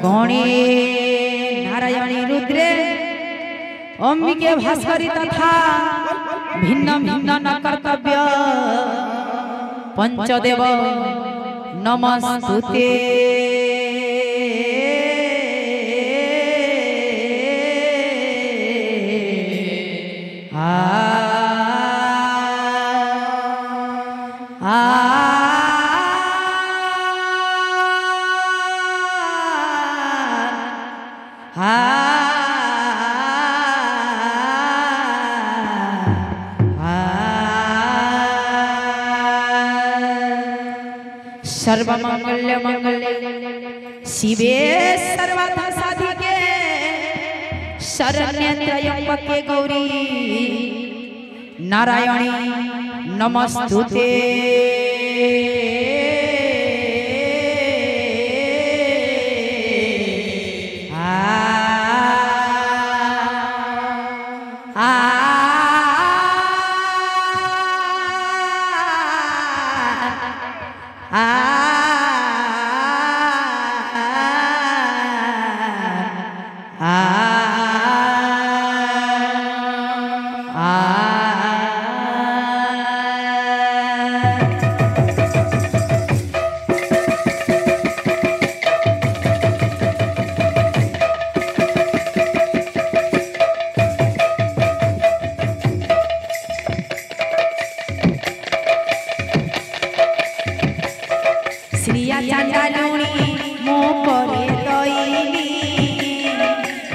गौणी नारायणी रुद्रे अंबिके भास्करी तथा भिन्न भिन्न न कर्तव्य पंचदेव नमस्तुते। सर्वमंगल्य मंगल्य शिवे सर्वथ साधिके शरण्ये त्र्यंबके गौरी नारायणी नमस्तुते। श्रिया चांडालुणी मो करे दईली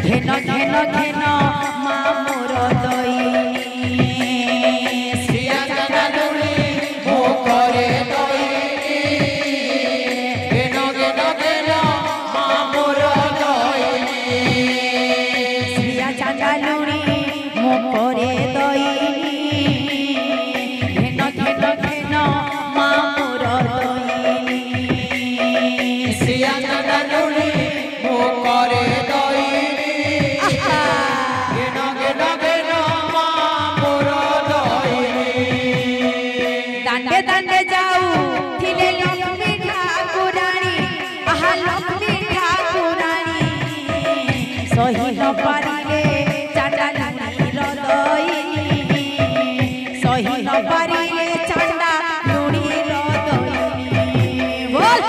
घेन घेन घेन मा मोर दईली। श्रिया चांडालुणी मो करे दईली घेन घेन घेन मा मोर दईली। श्रिया चांडालुणी मो करे दईली घेन घेन घेन मा मोर दईली। श्रिया चांडालुणी मो करे दईली घेन घेन घेन मा मोर दईली। दांडे दांडे जाऊ थिले लक्ष्मी ठाकुराणी आहा लक्ष्मी ठाकुराणी सही न पारिले चांडालुणी रो दईली सही न पारिले चांडालुणी रो दईली। बोल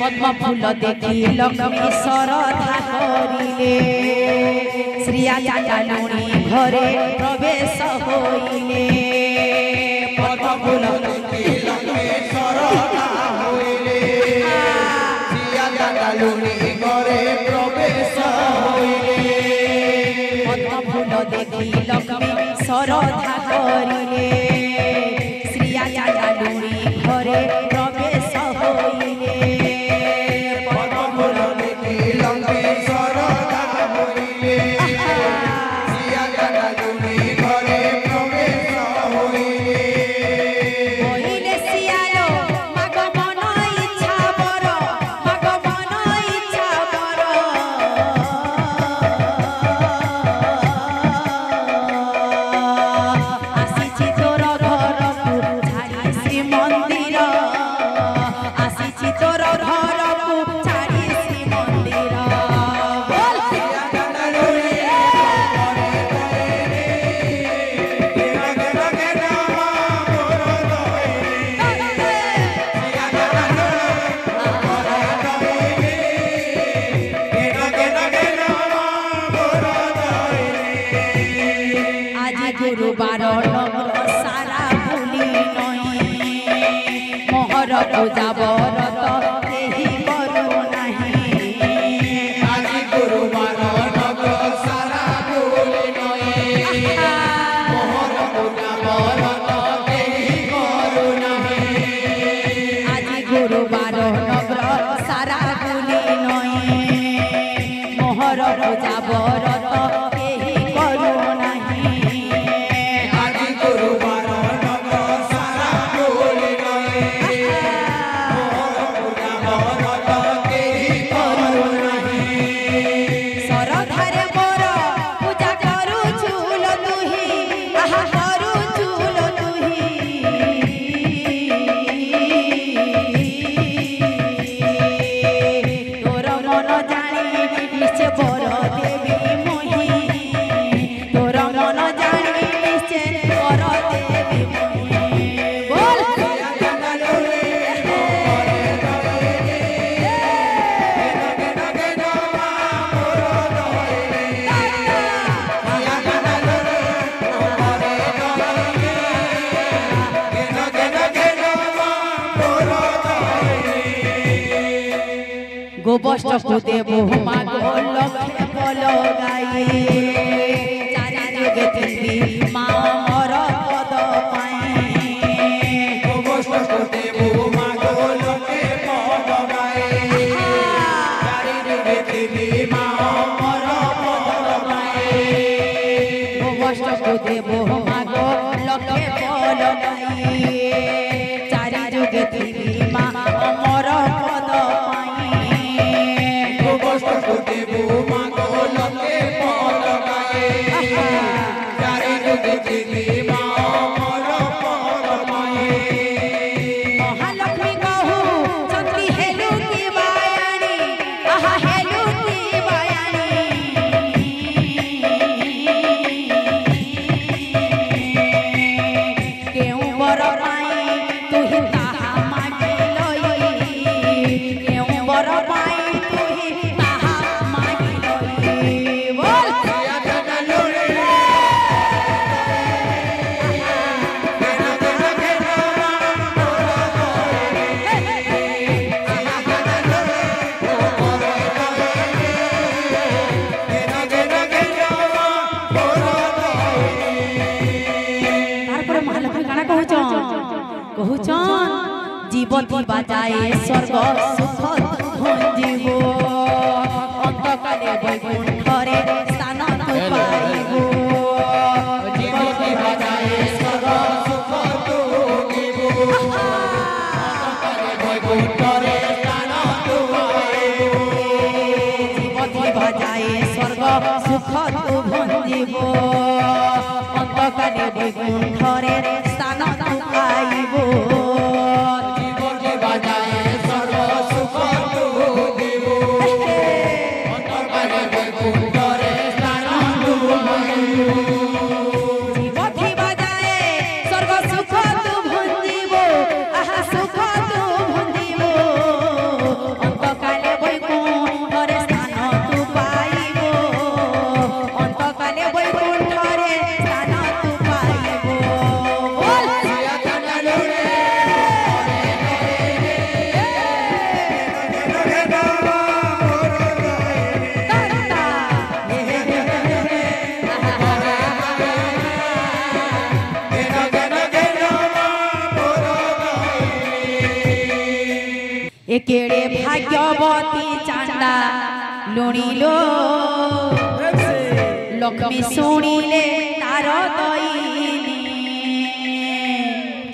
पद्म फूल देखी लक्ष्मी श्रद्धा करिले श्रिया चांडालुणी घरे प्रवेश होइले। पद्म फूल देखी लक्ष्मी श्रद्धा होइले श्रिया चांडालुणी घरे प्रवेश होइले। पद्म फूल देखी लक्ष्मी श्रद्धा करिले श्रिया चांडालुणी घरे प्रवेश होइले। गुरुबार सारा भूली नहीं मोहर पूजा बरत केही करू नहीं। आज गुरुबार सारा भूली गुरुवार नगर सारा बुली नई मोहर पूजा बरत केही करू नाही आज गुरुवार नगर सारा बुली नई मोहर पूजा बरत केही करू नाही सरधारे मोर पूजा करू झूल तुही आहा करू झूल तुही बर देवी मोही तोर मन जानी निश्चय बर देवी मोही बोल गोबष्ट देव माग लक्ष्य पल गाई चारि जुगे तिंदी माँ मोर पद पाई गोबष्ट देव माग लक्ष्य पद गाई चारि जुगे तिंदी माँ मोर पद पाई गोबष्ट देव माग लक्ष्य पल गाई चारि जुगे तिंदी माँ मोर पद महालक्ष्मी कहू शक्ति हेलु की बायाणी आहा हेलु की बायाणी केउ बर पाई तुही ताहा मागी लई केउ बर पाई तुही ताहा मागी लई बोल कहूचन जीवती बाजाए स्वर्ग सुख भंजीव अंतकाले वैकुंठरे स्थान तु पाइबो जीवती बाजाए स्वर्ग सुख तु जीवो अंतकाले वैकुंठरे स्थान तु पाइबो जीवती बाजाए स्वर्ग सुख तु भंजीव अंतकाले वैकुंठरे स्थान तु पाइबो जीवती बाजाए स्वर्ग सुख तु जीवो अंतकाले वैकुंठरे स्थान तु पाइबो जीवती बाजाए स्वर्ग सुख तु भंजीव आहा सुख तु भंजीव अंतकाले वैकुंठरे स्थान तु पाइबो अंतकाले वैकुंठरे स्थान तु पाइबो बोल एकेड़े भाग्यवती चांदा लुणिलो लक्ष्मी शुणिले तार दईनी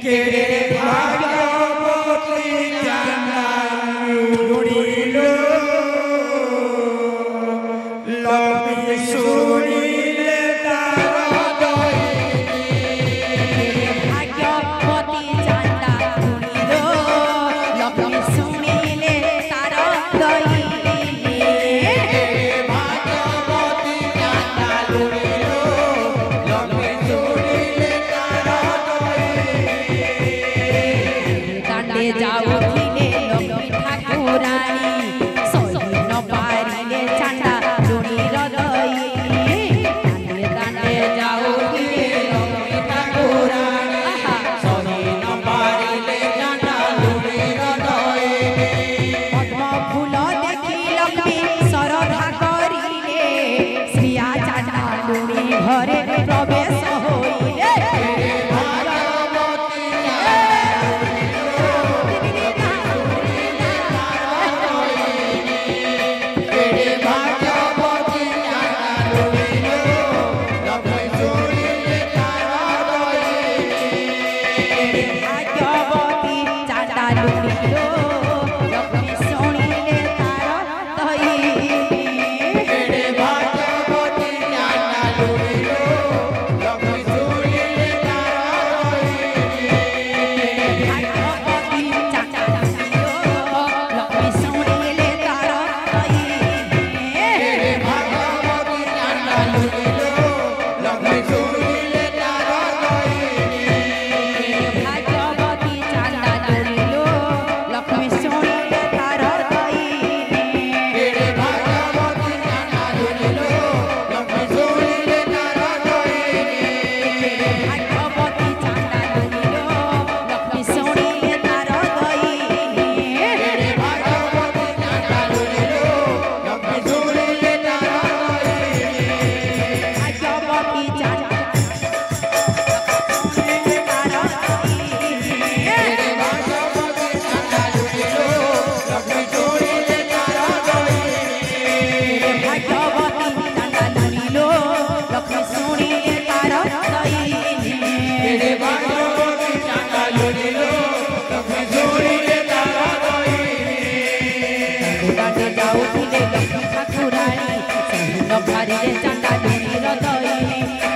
केड़े भाग्यवती चांदा लुणिलो लक्ष्मी शुणिले तार दईनी भाग्यवती चांदा लुणिलो लक्ष्मी शुणिले तार दईनी भाग्यवती चांदा लुणिलो लक्ष्मी शुणिले तार दांडे जाऊथिले लक्ष्मी ठाकुराणी सही न पारिले चांदा लुणिर दईनी दांडे दांडे जाऊथिले लक्ष्मी ठाकुराणी सही न पारिले चांदा लुणिर दईनी पद्म फूल देखी लक्ष्मी श्रद्धा करिले श्रिया चांदा लुणी ঘরে প্রবেশ হইলে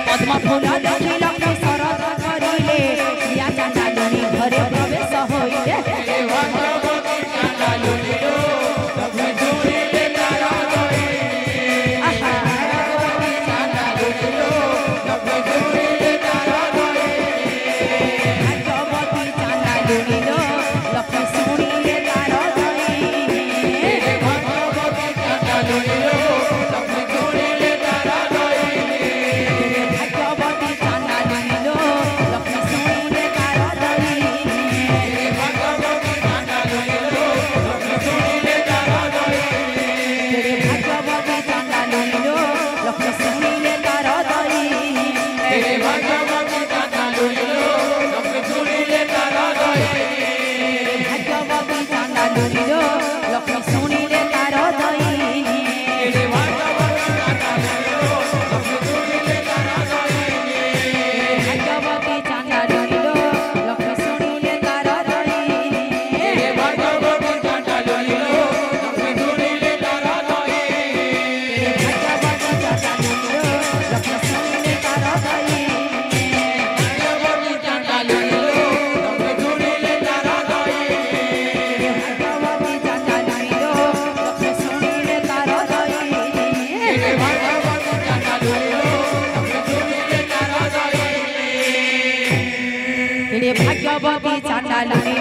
पद्म फूल देखी लक्ष्मी शरद करिले या चांडालुनी घरे प्रवेश होइले भाग्यवती चांडालुनी